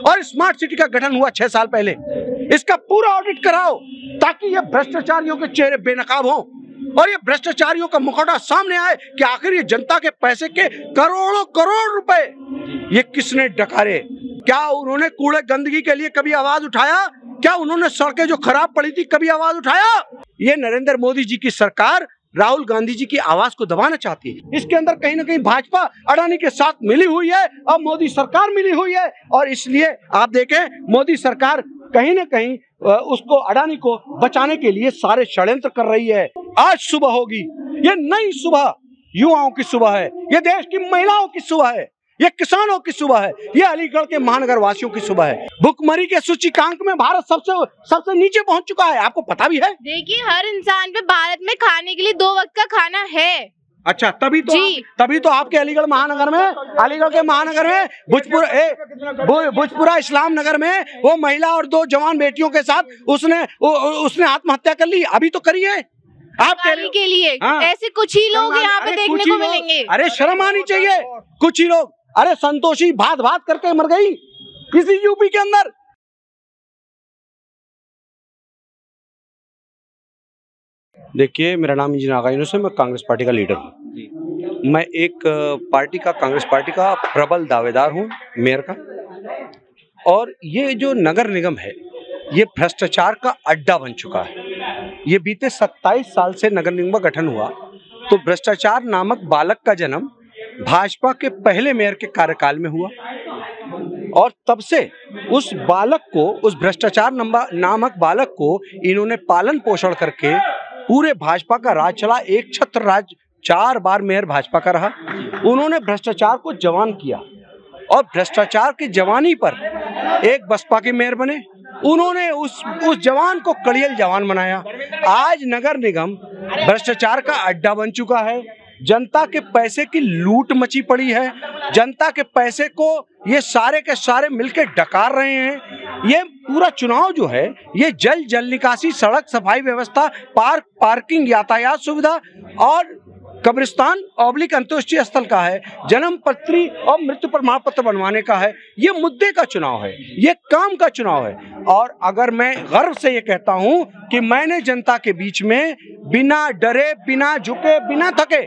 और smart city का गठन हुआ 6 साल पहले। इसका पूरा ऑडिट कराओ ताकि ये भ्रष्टाचारियों के चेहरे बेनकाब हों और ये भ्रष्टाचारियों का मुखौटा सामने आए कि आखिर ये जनता के पैसे के करोड़ों करोड़ रुपए ये किसने डकारे। क्या उन्होंने कूड़े गंदगी के लिए कभी आवाज उठाया? क्या उन्होंने सड़कें जो खराब पड़ी थी कभी आवाज उठाया? ये नरेंद्र मोदी जी की सरकार राहुल गांधी जी की आवाज को दबाना चाहती है। इसके अंदर कहीं ना कहीं भाजपा अडानी के साथ मिली हुई है और मोदी सरकार मिली हुई है, और इसलिए आप देखें मोदी सरकार कहीं ना कहीं उसको अडानी को बचाने के लिए सारे षड्यंत्र कर रही है। आज सुबह होगी, ये नई सुबह युवाओं की सुबह है, ये देश की महिलाओं की सुबह है, ये किसानों की सुबह है, ये अलीगढ़ के महानगर वासियों की सुबह है। भुखमरी के सूचकांक में भारत सबसे नीचे पहुंच चुका है, आपको पता भी है। देखिए हर इंसान पे भारत में खाने के लिए 2 वक्त का खाना है। अच्छा, तभी तो आपके अलीगढ़ के महानगर में भुजपुरा इस्लाम नगर में वो महिला और 2 जवान बेटियों के साथ उसने आत्महत्या कर ली। अभी तो करिए आप के लिए। ऐसे कुछ ही लोग यहाँ पे देखने को मिलेंगे। अरे शर्म आनी चाहिए, कुछ ही लोग। अरे संतोषी भात करके मर गई किसी यूपी के अंदर। देखिए, मेरा नाम इंजीनियर आगा यूनुस है, मैं कांग्रेस पार्टी का लीडर हूँ। मैं एक कांग्रेस पार्टी का प्रबल दावेदार हूँ, मेयर का। और ये जो नगर निगम है ये भ्रष्टाचार का अड्डा बन चुका है। ये बीते 27 साल से नगर निगम का गठन हुआ तो भ्रष्टाचार नामक बालक का जन्म भाजपा के पहले मेयर के कार्यकाल में हुआ, और तब से उस भ्रष्टाचार नामक बालक को इन्होंने पालन पोषण करके पूरे भाजपा का राज चला। एक छत्र राज, 4 बार मेयर भाजपा का रहा। उन्होंने भ्रष्टाचार को जवान किया और भ्रष्टाचार की जवानी पर एक बसपा के मेयर बने। उन्होंने उस जवान को कड़ियल जवान बनाया। आज नगर निगम भ्रष्टाचार का अड्डा बन चुका है। जनता के पैसे की लूट मची पड़ी है। जनता के पैसे को ये सारे के सारे मिलकर डकार रहे हैं। ये पूरा चुनाव जो है ये जल निकासी, सड़क सफाई व्यवस्था, पार्किंग, यातायात सुविधा और कब्रिस्तान ऑब्लिक अंत्येष्टि स्थल का है, जन्म पत्री और मृत्यु प्रमाण पत्र बनवाने का है। ये मुद्दे का चुनाव है, ये काम का चुनाव है। और अगर मैं गर्व से ये कहता हूं कि मैंने जनता के बीच में बिना डरे, बिना झुके, बिना थके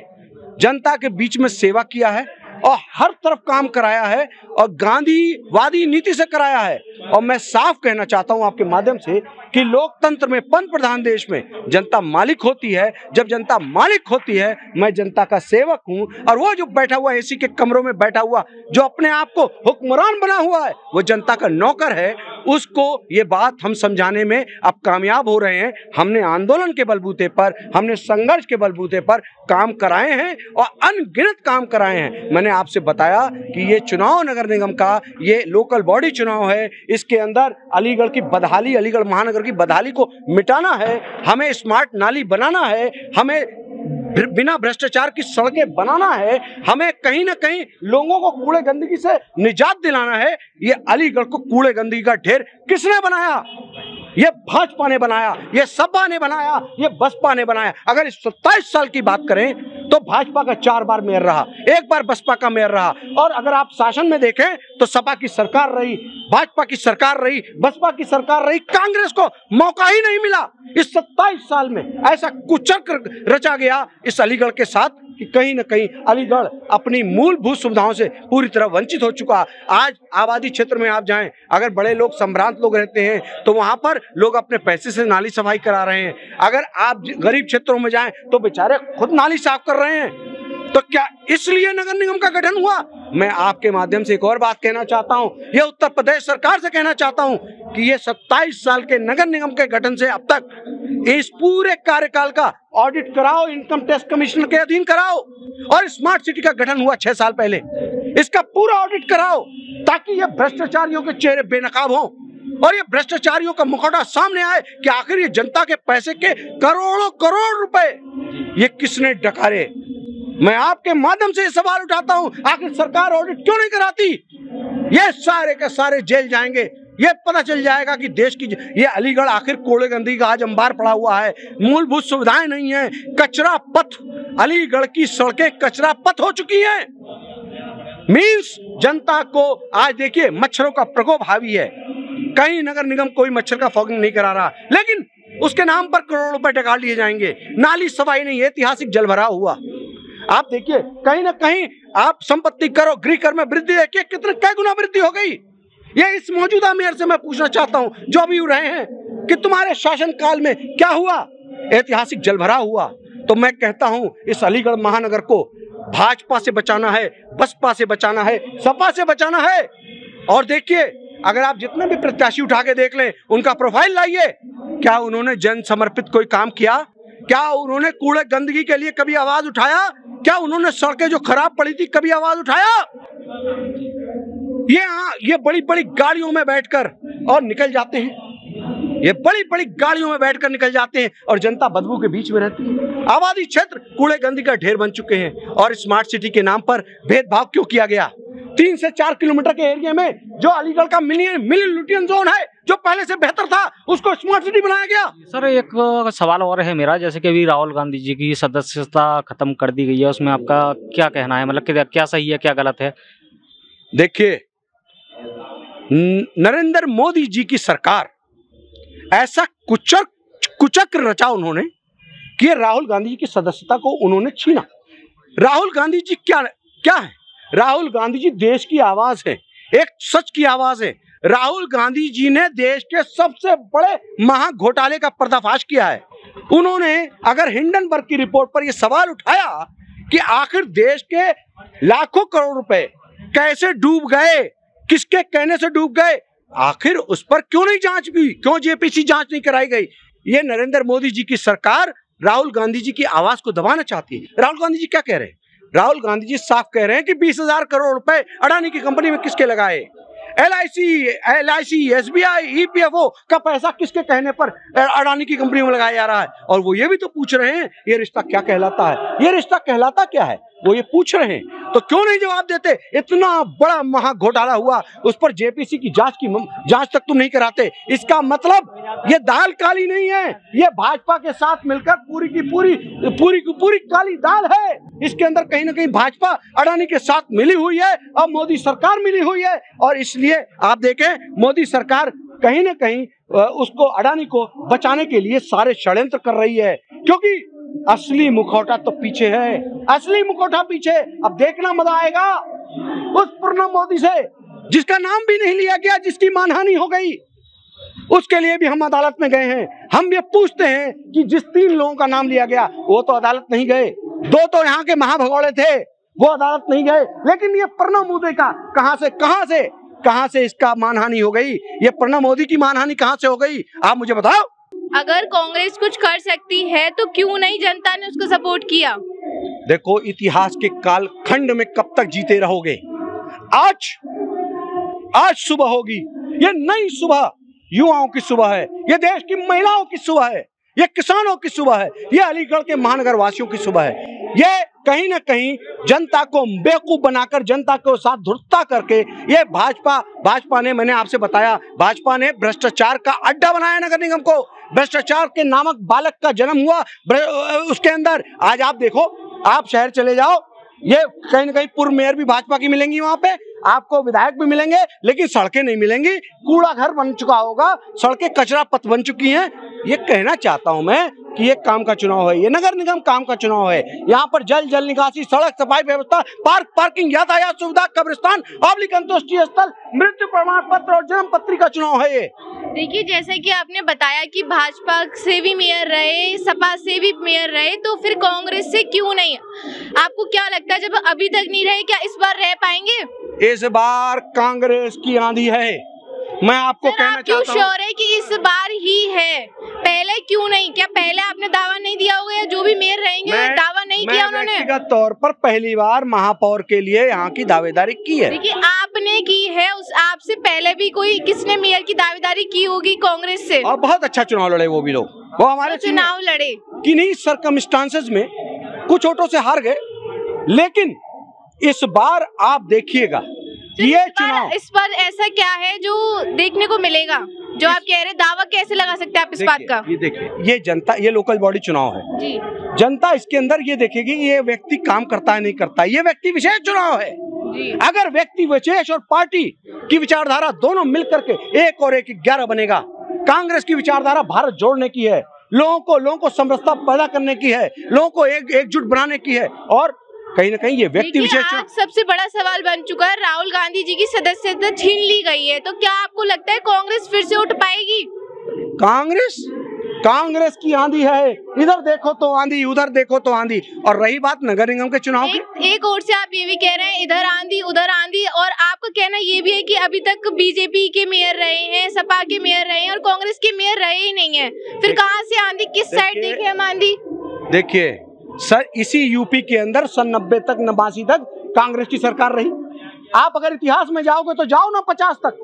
जनता के बीच में सेवा किया है और हर तरफ काम कराया है और गांधीवादी नीति से कराया है। और मैं साफ कहना चाहता हूं आपके माध्यम से कि लोकतंत्र में, पंत प्रधान देश में जनता मालिक होती है। जब जनता मालिक होती है, मैं जनता का सेवक हूं। और वो जो बैठा हुआ एसी के कमरों में बैठा हुआ जो अपने आप को हुक्मरान बना हुआ है वो जनता का नौकर है। उसको ये बात हम समझाने में अब कामयाब हो रहे हैं। हमने आंदोलन के बलबूते पर, हमने संघर्ष के बलबूते पर काम कराए हैं और अनगिनत काम कराए हैं। मैंने आपसे बताया कि ये चुनाव नगर निगम का, ये लोकल बॉडी चुनाव है। इसके अंदर अलीगढ़ की बदहाली, अलीगढ़ महानगर की बदहाली को मिटाना है, हमें स्मार्ट नाली बनाना है, हमें बिना भ्रष्टाचार की सड़कें बनाना है, हमें कहीं ना कहीं लोगों को कूड़े गंदगी से निजात दिलाना है। ये अलीगढ़ को कूड़े गंदगी का ढेर किसने बनाया? ये भाजपा ने बनाया, ये सपा ने बनाया, ये बसपा ने बनाया। अगर इस 27 साल की बात करें तो भाजपा का 4 बार मेयर रहा, 1 बार बसपा का मेयर रहा। और अगर आप शासन में देखें तो सपा की सरकार रही, भाजपा की सरकार रही, बसपा की सरकार रही, कांग्रेस को मौका ही नहीं मिला। इस 27 साल में ऐसा कुचक्र रचा गया इस अलीगढ़ के साथ कि कहीं न कहीं अलीगढ़ अपनी मूलभूत सुविधाओं से पूरी तरह वंचित हो चुका। आज आबादी क्षेत्र में आप जाएं, अगर बड़े लोग, संभ्रांत लोग रहते हैं तो वहां पर लोग अपने पैसे से नाली सफाई करा रहे हैं। अगर आप गरीब क्षेत्रों में जाएं तो बेचारे खुद नाली साफ कर रहे हैं। तो क्या इसलिए नगर निगम का गठन हुआ? मैं आपके माध्यम से एक और बात कहना चाहता हूं, यह उत्तर प्रदेश सरकार से कहना चाहता हूं कि ये 27 साल के नगर निगम के गठन से अब तक इस पूरे कार्यकाल का ऑडिट कराओ, इनकम टैक्स कमिश्नर के अधीन कराओ। और स्मार्ट सिटी का गठन हुआ 6 साल पहले, इसका पूरा ऑडिट कराओ ताकि ये भ्रष्टाचारियों के चेहरे बेनकाब हों और ये भ्रष्टाचारियों का मुखौटा सामने आए कि आखिर ये जनता के पैसे के करोड़ों करोड़ रुपए ये किसने डकारे। मैं आपके माध्यम से सवाल उठाता हूं, आखिर सरकार ऑडिट क्यों नहीं कराती? ये सारे के सारे जेल जाएंगे। ये पता चल जाएगा कि देश की ये अलीगढ़ आखिर कूड़े गंदगी का आज अंबार पड़ा हुआ है। मूलभूत सुविधाएं नहीं है, कचरा पथ, अलीगढ़ की सड़कें कचरा पथ हो चुकी हैं। मीन्स जनता को आज देखिए मच्छरों का प्रकोप हावी है। कहीं नगर निगम कोई मच्छर का फॉगिंग नहीं करा रहा, लेकिन उसके नाम पर करोड़ों रुपए टका लिए जाएंगे। नाली सफाई नहीं, ऐतिहासिक जलभराव हुआ। आप देखिए कहीं ना कहीं आप संपत्ति करो गृह कर में वृद्धि देखिए कितने कई गुना वृद्धि हो गई। ये इस मौजूदा मेयर से मैं पूछना चाहता हूं जो अभी रहे हैं कि तुम्हारे शासन काल में क्या हुआ? ऐतिहासिक जलभराव हुआ। तो मैं कहता हूं इस अलीगढ़ महानगर को भाजपा से बचाना है, बसपा से बचाना है, सपा से बचाना है। और देखिए अगर आप जितने भी प्रत्याशी उठा के देख लें उनका प्रोफाइल लाइए, क्या उन्होंने जन समर्पित कोई काम किया? क्या उन्होंने कूड़े गंदगी के लिए कभी आवाज उठाया? क्या उन्होंने सड़कें जो खराब पड़ी थी कभी आवाज उठाया? ये बड़ी बड़ी गाड़ियों में बैठकर और निकल जाते हैं, ये बड़ी बड़ी गाड़ियों में बैठकर निकल जाते हैं और जनता बदबू के बीच में रहती है। आबादी क्षेत्र कूड़े गंदगी का ढेर बन चुके हैं और स्मार्ट सिटी के नाम पर भेदभाव क्यों किया गया? 3 से 4 किलोमीटर के एरिया में जो अलीगढ़ का मिनी ल्यूटियन जोन है जो पहले से बेहतर था उसको स्मार्ट सिटी बनाया गया। सर एक सवाल और है मेरा, जैसे कि अभी राहुल गांधी जी की सदस्यता खत्म कर दी गई है, उसमें आपका क्या कहना है? मतलब कि क्या सही है क्या गलत है? देखिए नरेंद्र मोदी जी की सरकार ऐसा कुचक्र रचा उन्होंने कि राहुल गांधी जी की सदस्यता को उन्होंने छीना। राहुल गांधी जी क्या है? राहुल गांधी जी देश की आवाज है, एक सच की आवाज है। राहुल गांधी जी ने देश के सबसे बड़े महा घोटाले का पर्दाफाश किया है। उन्होंने अगर हिंडनबर्ग की रिपोर्ट पर यह सवाल उठाया कि आखिर देश के लाखों करोड़ रुपए कैसे डूब गए, किसके कहने से डूब गए, आखिर उस पर क्यों नहीं जांच हुई, क्यों जेपीसी जांच नहीं कराई गई? ये नरेंद्र मोदी जी की सरकार राहुल गांधी जी की आवाज को दबाना चाहती है। राहुल गांधी जी क्या कह रहे हैं? राहुल गांधी जी साफ कह रहे हैं कि 20,000 करोड़ रुपए अडानी की कंपनी में किसके लगाए? LIC, SBI, EPFO का पैसा किसके कहने पर अडानी की कंपनी में लगाया जा रहा है? और वो ये भी तो पूछ रहे हैं ये रिश्ता क्या कहलाता है, ये रिश्ता कहलाता क्या है, वो ये पूछ रहे हैं। तो क्यों नहीं जवाब देते? इतना बड़ा महा घोटाला हुआ उस पर जेपीसी की जांच तक तुम नहीं कराते। इसका मतलब ये दाल काली नहीं है, ये भाजपा के साथ मिलकर पूरी की पूरी काली दाल है। इसके अंदर कहीं ना कहीं भाजपा अडानी के साथ मिली हुई है और मोदी सरकार मिली हुई है। और इसलिए आप देखें मोदी सरकार कहीं ना कहीं उसको अडानी को बचाने के लिए सारे षड्यंत्र कर रही है, क्योंकि असली मुखौटा तो पीछे है, असली मुखौटा पीछे। अब देखना मजा आएगा उस प्रणब मोदी से जिसका नाम भी नहीं लिया गया, जिसकी मानहानि हो गई, उसके लिए भी हम अदालत में गए हैं। हम ये पूछते हैं कि जिस 3 लोगों का नाम लिया गया वो तो अदालत नहीं गए, 2 तो यहाँ के महाभगौड़े थे वो अदालत नहीं गए, लेकिन ये प्रणब मोदी का कहां से इसका मानहानि हो गई? ये प्रणब मोदी की मानहानि कहां से हो गई? आप मुझे बताओ। अगर कांग्रेस कुछ कर सकती है तो क्यों नहीं जनता ने उसको सपोर्ट किया? देखो इतिहास के कालखंड में कब तक जीते रहोगे? आज सुबह होगी, ये नई सुबह युवाओं की सुबह है, ये देश की महिलाओं की सुबह है, ये किसानों की सुबह है, ये अलीगढ़ के महानगर वासियों की सुबह है। ये कहीं ना कहीं जनता को बेवकूफ बनाकर, जनता को साथ धुरता करके ये भाजपा ने, मैंने आपसे बताया, भाजपा ने भ्रष्टाचार का अड्डा बनाया नगर निगम को। भ्रष्टाचार के नामक बालक का जन्म हुआ उसके अंदर। आज आप देखो, आप शहर चले जाओ, ये कहीं ना कहीं पूर्व मेयर भी भाजपा की मिलेंगी, वहां पे आपको विधायक भी मिलेंगे, लेकिन सड़कें नहीं मिलेंगी। कूड़ा घर बन चुका होगा, सड़कें कचरा पथ बन चुकी हैं। ये कहना चाहता हूं मैं कि ये काम का चुनाव है, ये नगर निगम काम का चुनाव है। यहाँ पर जल निकासी, सड़क सफाई व्यवस्था, पार्किंग, यातायात सुविधा, कब्रिस्तान, पब्लिक अंत्येष्टि स्थल, मृत्यु प्रमाण पत्र और जन्म पत्री का चुनाव है ये। देखिए जैसे कि आपने बताया कि भाजपा से भी मेयर रहे, सपा से भी मेयर रहे, तो फिर कांग्रेस से क्यों नहीं? आपको क्या लगता है जब अभी तक नहीं रहे, क्या इस बार रह पाएंगे? इस बार कांग्रेस की आंधी है। मैं आपको कहना चाहता हूं, क्यों श्योर है कि इस बार ही है? पहले क्यों नहीं? क्या पहले आपने दावा नहीं दिया होगा या जो भी मेयर रहेंगे दावा नहीं किया उन्होंने? व्यक्तिगत तौर पर पहली बार महापौर के लिए यहाँ की दावेदारी की है। देखिए आपने की है, उस आपसे पहले भी कोई किसने मेयर की दावेदारी की होगी कांग्रेस से? और बहुत अच्छा चुनाव लड़े वो भी लोग, वो हमारे चुनाव लड़े, किन्हीं सर्कमस्टांसेस में कुछ वोटों से हार गए, लेकिन इस बार आप देखिएगा ये चुनाव इस बार ऐसा क्या है जो देखने को मिलेगा, जो आप कह रहे, दावा कैसे लगा सकते हैं आप इस बात का? ये देखिए, ये जनता, ये लोकल बॉडी चुनाव है जी, जनता इसके अंदर ये देखेगी ये व्यक्ति काम करता है नहीं करता है। ये व्यक्ति विशेष चुनाव है जी। अगर व्यक्ति विशेष और पार्टी की विचारधारा दोनों मिलकर के 1 और 1 11 बनेगा। कांग्रेस की विचारधारा भारत जोड़ने की है, लोगों को समरसता पैदा करने की है, लोगों को एकजुट बनाने की है, और कहीं ना कहीं ये व्यक्ति विशेष। आज सबसे बड़ा सवाल बन चुका है, राहुल गांधी जी की सदस्यता छीन ली गई है, तो क्या आपको लगता है कांग्रेस फिर से उठ पाएगी? कांग्रेस की आंधी है, इधर देखो तो आंधी, उधर देखो तो आंधी। और रही बात नगर निगम के चुनाव की, एक ओर से आप ये भी कह रहे हैं इधर आंधी उधर आंधी, और आपका कहना ये भी है कि अभी तक बीजेपी के मेयर रहे हैं, सपा के मेयर रहे हैं और कांग्रेस के मेयर रहे ही नहीं है, फिर कहाँ से आंधी, किस साइड देखे हम आंधी? देखिए सर, इसी यूपी के अंदर सन 90 तक 89 तक कांग्रेस की सरकार रही। आप अगर इतिहास में जाओगे तो जाओ ना 50 तक,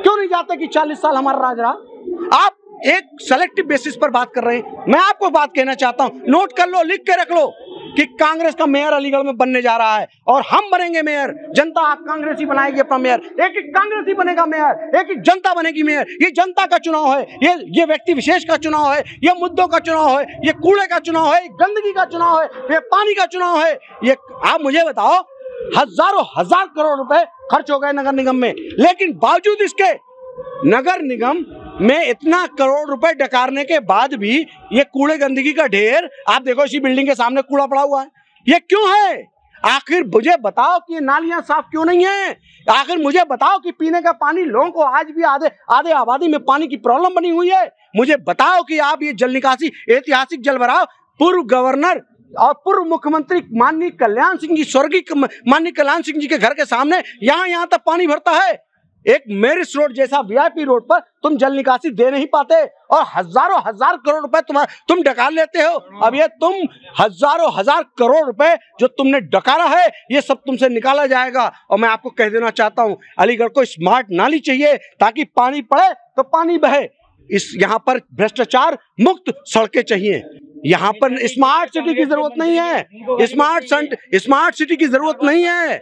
क्यों नहीं जाते कि 40 साल हमारा राज रहा। आप एक सेलेक्टिव बेसिस पर बात कर रहे हैं। मैं आपको बात कहना चाहता हूं, नोट कर लो, लिख के रख लो कि कांग्रेस का मेयर अलीगढ़ में बनने जा रहा है और हम बनेंगे मेयर। जनता कांग्रेसी बनाएगी अपना मेयर, एक कांग्रेसी बनेगा मेयर, एक जनता बनेगी मेयर। ये जनता का चुनाव है, ये व्यक्ति विशेष का चुनाव है, ये मुद्दों का चुनाव है, ये कूड़े का चुनाव है, गंदगी का चुनाव है, ये पानी का चुनाव है। ये आप मुझे बताओ, हजारों हजार करोड़ रुपए खर्च हो गए नगर निगम में, लेकिन बावजूद इसके नगर निगम में इतना करोड़ रुपए डकारने के बाद भी ये कूड़े गंदगी का ढेर, आप देखो इसी बिल्डिंग के सामने कूड़ा पड़ा हुआ है। ये क्यों है? आखिर मुझे बताओ कि ये नालियां साफ क्यों नहीं है? आखिर मुझे बताओ कि पीने का पानी लोगों को आज भी आधे आबादी में पानी की प्रॉब्लम बनी हुई है। मुझे बताओ कि आप ये जल निकासी, ऐतिहासिक जल भराव, पूर्व गवर्नर और पूर्व मुख्यमंत्री माननीय कल्याण सिंह जी, स्वर्गीय माननीय कल्याण सिंह जी के घर के सामने यहाँ तक पानी भरता है। एक मेरिस रोड जैसा वीआईपी रोड पर तुम जल निकासी दे नहीं पाते और हजारों हजार करोड़ रुपए तुम डकार लेते हो। अब ये तुम हजारों हजार करोड़ रुपए जो तुमने डकारा है, ये सब तुमसे निकाला जाएगा। और मैं आपको कह देना चाहता हूं, अलीगढ़ को स्मार्ट नाली चाहिए ताकि पानी पड़े तो पानी बहे। यहाँ पर भ्रष्टाचार मुक्त सड़कें चाहिए। यहाँ पर स्मार्ट सिटी की जरूरत नहीं है, स्मार्ट सिटी की जरूरत नहीं है,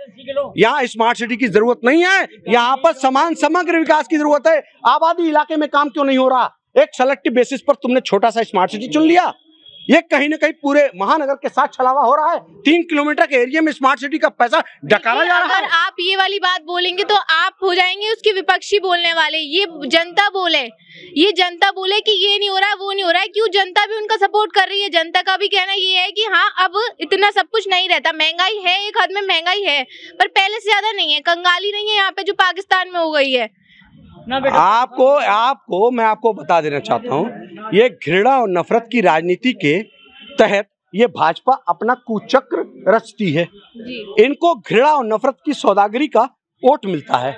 यहाँ स्मार्ट सिटी की जरूरत नहीं है। यहाँ पर समान समग्र विकास की जरूरत है। आबादी इलाके में काम क्यों नहीं हो रहा? एक सेलेक्टिव बेसिस पर तुमने छोटा सा स्मार्ट सिटी चुन लिया। ये कहीं ना कहीं पूरे महानगर के साथ छलावा हो रहा है। 3 किलोमीटर के एरिया में स्मार्ट सिटी का पैसा डकारा जा रहा है। अगर आप ये वाली बात बोलेंगे तो आप हो जाएंगे उसके विपक्षी बोलने वाले। ये जनता बोले कि ये नहीं हो रहा है, वो नहीं हो रहा है, क्यों? जनता भी उनका सपोर्ट कर रही है। जनता का भी कहना ये है कि हाँ, अब इतना सब कुछ नहीं रहता, महंगाई है, एक हद में महंगाई है, पर पहले से ज्यादा नहीं है, कंगाली नहीं है यहाँ पे जो पाकिस्तान में हो गई है। आपको मैं आपको बता देना चाहता हूँ, ये घृणा और नफरत की राजनीति के तहत ये भाजपा अपना कुचक्र रचती है। इनको घृणा और नफरत की सौदागरी का वोट मिलता है।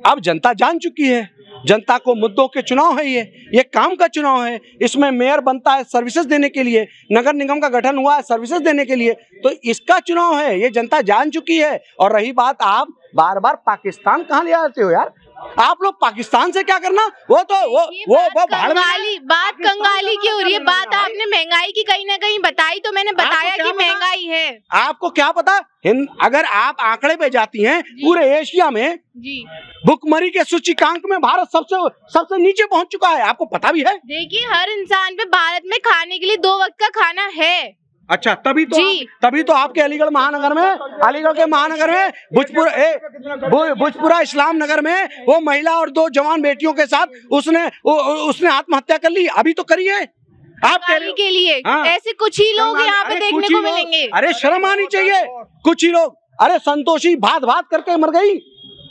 अब जनता जान चुकी है, जनता को मुद्दों के चुनाव है, ये काम का चुनाव है। इसमें मेयर बनता है सर्विसेज देने के लिए, नगर निगम का गठन हुआ है सर्विसेज देने के लिए, तो इसका चुनाव है, ये जनता जान चुकी है। और रही बात, आप बार बार पाकिस्तान कहाँ ले आते हो यार? आप लोग पाकिस्तान से क्या करना? वो कंगाली की हो रही है। बात आपने महंगाई की कहीं ना कहीं बताई, तो मैंने बताया कि महंगाई है। आपको क्या पता? अगर आप आंकड़े पे जाती हैं, पूरे एशिया में जी भुखमरी के सूचकांक में भारत सबसे नीचे पहुंच चुका है। आपको पता भी है? देखिए, हर इंसान पे भारत में खाने के लिए 2 वक्त का खाना है। अच्छा, तभी तो आपके अलीगढ़ के महानगर में भुजपुरा इस्लाम नगर में वो महिला और 2 जवान बेटियों के साथ उसने आत्महत्या कर ली। अभी तो करी है आप के लिए। हाँ। ऐसे कुछ ही लोग यहाँ पे देखने को मिलेंगे। अरे शर्म आनी चाहिए। कुछ ही लोग, अरे संतोषी भात करके मर गई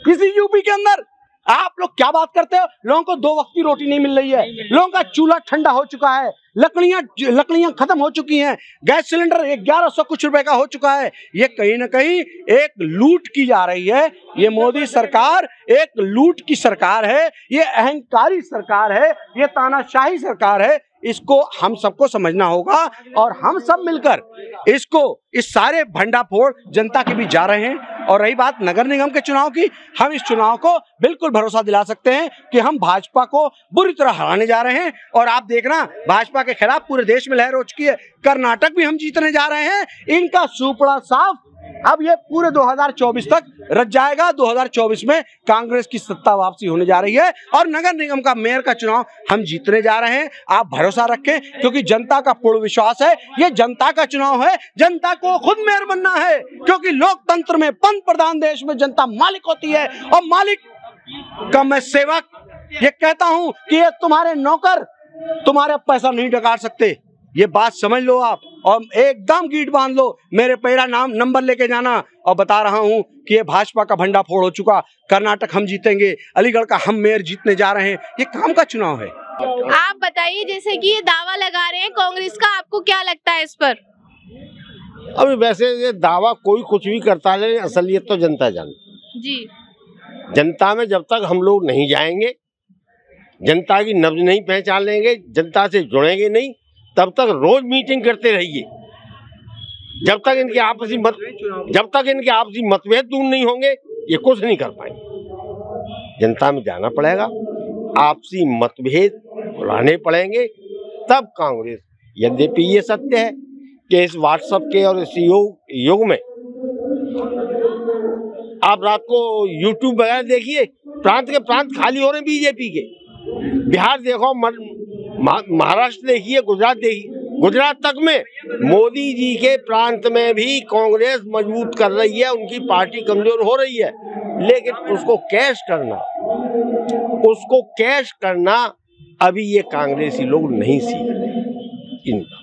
किसी यूपी के अंदर। आप लोग क्या बात करते हो? लोगों को 2 वक्त की रोटी नहीं मिल रही है, लोगों का चूल्हा ठंडा हो चुका है, लकड़ियां खत्म हो चुकी हैं, गैस सिलेंडर 1100 कुछ रुपए का हो चुका है। ये कहीं ना कहीं एक लूट की जा रही है। ये मोदी सरकार एक लूट की सरकार है, ये अहंकारी सरकार है, ये तानाशाही सरकार है। इसको हम सबको समझना होगा और हम सब मिलकर इस सारे भंडाफोड़ जनता के बीच जा रहे हैं। और रही बात नगर निगम के चुनाव की, हम इस चुनाव को बिल्कुल भरोसा दिला सकते हैं कि हम भाजपा को बुरी तरह हराने जा रहे हैं। और आप देखना, भाजपा के खिलाफ पूरे देश में लहर हो चुकी है। कर्नाटक भी हम जीतने जा रहे हैं। इनका सुपड़ा साफ अब ये पूरे 2024 तक रच जाएगा। 2024 में कांग्रेस की सत्ता वापसी होने जा रही है और नगर निगम का मेयर का चुनाव हम जीतने जा रहे हैं। आप भरोसा रखें, क्योंकि जनता का पूर्ण विश्वास है, ये जनता का चुनाव है, जनता को खुद मेयर बनना है, क्योंकि लोकतंत्र में पंत प्रधान देश में जनता मालिक होती है और मालिक का मैं सेवक ये कहता हूं कि ये तुम्हारे नौकर तुम्हारे पैसा नहीं डकार सकते। ये बात समझ लो आप और एकदम गीट बांध लो। मेरे पहला नंबर लेके जाना और बता रहा हूं कि ये भाजपा का भंडाफोड़ हो चुका। कर्नाटक हम जीतेंगे, अलीगढ़ का हम मेयर जीतने जा रहे हैं। ये काम का चुनाव है। आप बताइए, जैसे कि ये दावा लगा रहे हैं कांग्रेस का, आपको क्या लगता है इस पर? अभी वैसे ये दावा कोई कुछ भी करता है, असलियत तो जनता जानती जी। जनता में जब तक हम लोग नहीं जाएंगे, जनता की नब्ज नहीं पहचान लेंगे, जनता से जुड़ेंगे नहीं, तब तक रोज मीटिंग करते रहिए। जब तक इनके आपसी मतभेद दूर नहीं होंगे, ये कुछ नहीं कर पाएंगे। जनता में जाना पड़ेगा, आपसी मतभेद भुलाने पड़ेंगे, तब कांग्रेस। यद्यपि ये सत्य है कि इस व्हाट्सएप के और इस युग में आप रात को यूट्यूब वगैरह देखिए, प्रांत के प्रांत खाली हो रहे बीजेपी के। बिहार देखो, महाराष्ट्र देखिए, गुजरात देखिए, गुजरात तक में मोदी जी के प्रांत में भी कांग्रेस मजबूत कर रही है, उनकी पार्टी कमजोर हो रही है, लेकिन उसको कैश करना अभी ये कांग्रेसी लोग नहीं सीख रहे।